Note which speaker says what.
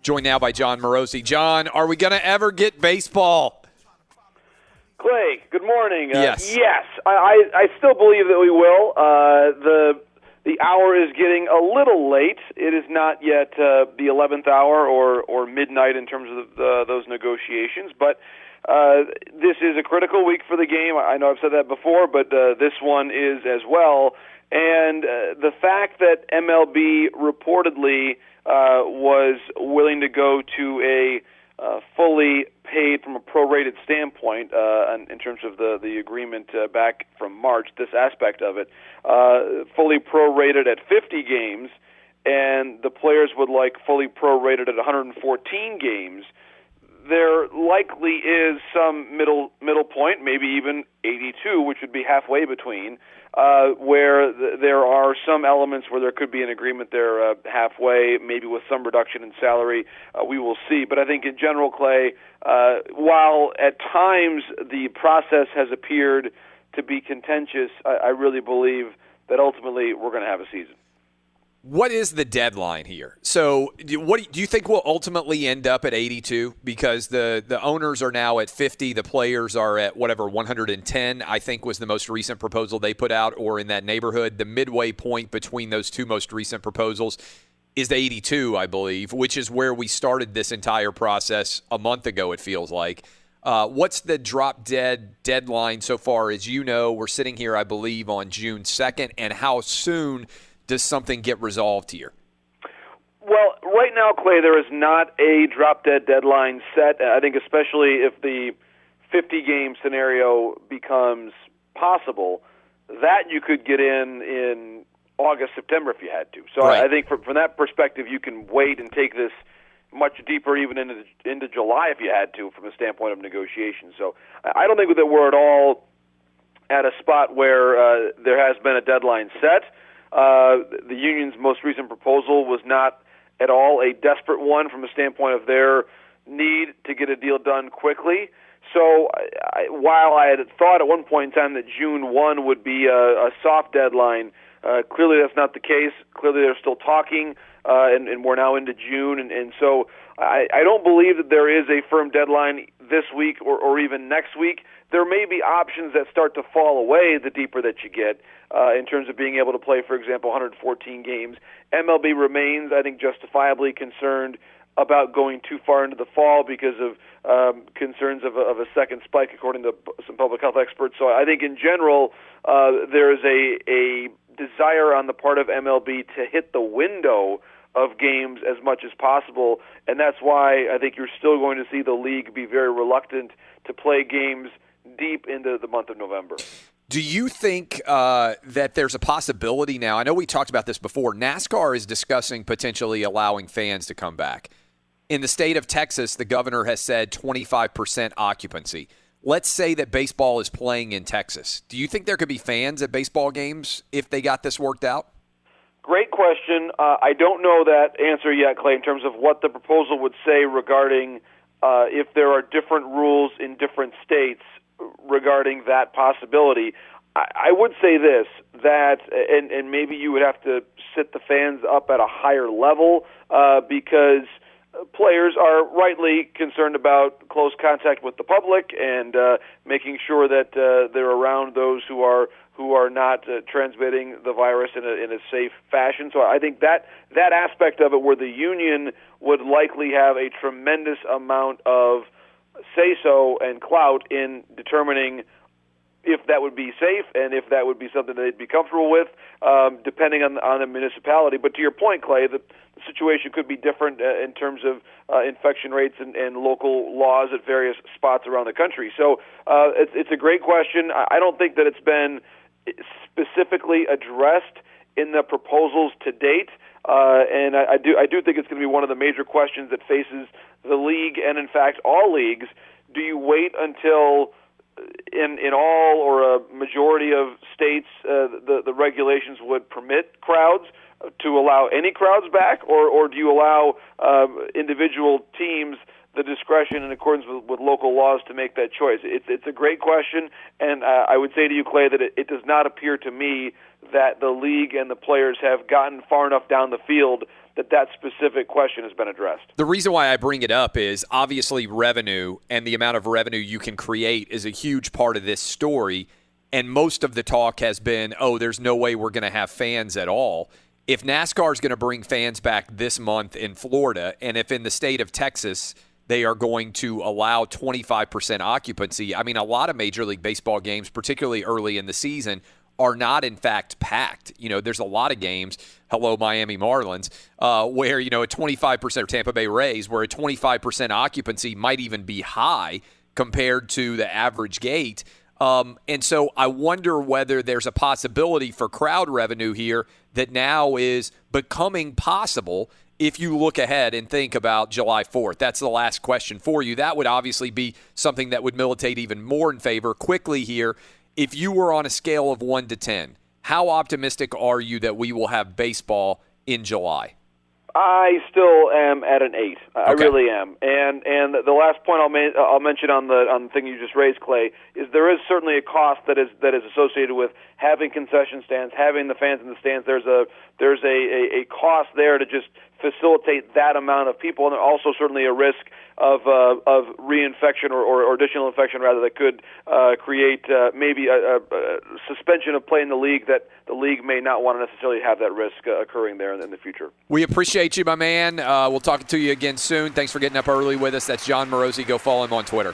Speaker 1: Joined now by Jon Morosi. John, are we going to ever get baseball?
Speaker 2: Clay, good morning.
Speaker 1: Yes.
Speaker 2: Yes, I still believe that we will. The hour is getting a little late. It is not yet the 11th hour or midnight in terms of those negotiations, but this is a critical week for the game. I know I've said that before, but this one is as well. And the fact that MLB reportedly was willing to go to a fully paid from a prorated standpoint in terms of the agreement back from March, this aspect of it, fully prorated at 50 games, and the players would like fully prorated at 114 games, there likely is some middle point, maybe even 82, which would be halfway between, where there are some elements where there could be an agreement there halfway, maybe with some reduction in salary. We will see. But I think in general, Clay, while at times the process has appeared to be contentious, I really believe that ultimately we're going to have a season.
Speaker 1: What is the deadline here? So do you think we'll ultimately end up at 82? Because the owners are now at 50, the players are at 110, I think was the most recent proposal they put out, or in that neighborhood. The midway point between those two most recent proposals is the 82, I believe, which is where we started this entire process a month ago, it feels like. What's the drop-dead deadline so far? As you know, we're sitting here, I believe, on June 2nd, and how soon does something get resolved here?
Speaker 2: Well, right now, Clay, there is not a drop-dead deadline set. I think especially if the 50-game scenario becomes possible, that you could get in August, September if you had to. So right. I think from that perspective, you can wait and take this much deeper even into July if you had to from a standpoint of negotiations. So I don't think that we're at all at a spot where there has been a deadline set. The union's most recent proposal was not at all a desperate one from a standpoint of their need to get a deal done quickly. So while I had thought at one point in time that June 1 would be a soft deadline, clearly that's not the case. Clearly they're still talking, and we're now into June. And so I don't believe that there is a firm deadline this week or even next week. There may be options that start to fall away the deeper that you get in terms of being able to play, for example, 114 games. MLB remains, I think, justifiably concerned about going too far into the fall because of concerns of a second spike, according to some public health experts. So I think in general there is a desire on the part of MLB to hit the window of games as much as possible, and that's why I think you're still going to see the league be very reluctant to play games deep into the month of November.
Speaker 1: Do you think that there's a possibility now? I know we talked about this before. NASCAR is discussing potentially allowing fans to come back. In the state of Texas, the governor has said 25% occupancy. Let's say that baseball is playing in Texas. Do you think there could be fans at baseball games if they got this worked out?
Speaker 2: Great question. I don't know that answer yet, Clay, in terms of what the proposal would say regarding if there are different rules in different states regarding that possibility. I would say this, that, and maybe you would have to sit the fans up at a higher level because players are rightly concerned about close contact with the public and making sure that they're around those who are not transmitting the virus in a safe fashion. So I think that aspect of it, where the union would likely have a tremendous amount of say-so and clout in determining if that would be safe and if that would be something that they'd be comfortable with, depending on the municipality. But to your point, Clay, the situation could be different in terms of infection rates and local laws at various spots around the country. So it's a great question. I don't think that it's been specifically addressed in the proposals to date, and I do think it's going to be one of the major questions that faces the league and, in fact, all leagues. Do you wait until in all or a majority of states the regulations would permit crowds, to allow any crowds back, or do you allow individual teams the discretion in accordance with local laws to make that choice? It's a great question, and I would say to you, Clay, that it does not appear to me that the league and the players have gotten far enough down the field that specific question has been addressed.
Speaker 1: The reason why I bring it up is obviously revenue, and the amount of revenue you can create is a huge part of this story, and most of the talk has been, oh, there's no way we're going to have fans at all. If NASCAR is going to bring fans back this month in Florida, and if in the state of Texas they are going to allow 25% occupancy, I mean, a lot of Major League Baseball games, particularly early in the season, are not, in fact, packed. There's a lot of games, hello, Miami Marlins, where, a 25%, or Tampa Bay Rays, where a 25% occupancy might even be high compared to the average gate. And so I wonder whether there's a possibility for crowd revenue here that now is becoming possible if you look ahead and think about July 4th. That's the last question for you. That would obviously be something that would militate even more in favor. Quickly here, if you were on a scale of 1 to 10, how optimistic are you that we will have baseball in July?
Speaker 2: I still am at an 8. I
Speaker 1: Okay.
Speaker 2: really am. And the last point I'll mention on the thing you just raised, Clay, is there is certainly a cost that is associated with having concession stands, having the fans in the stands. There's a cost there to just facilitate that amount of people, and also certainly a risk of reinfection or additional infection, rather, that could create maybe a suspension of play in the league that the league may not want to necessarily have that risk occurring there in the future.
Speaker 1: We appreciate you, my man. We'll talk to you again soon. Thanks for getting up early with us. That's Jon Morosi. Go follow him on Twitter.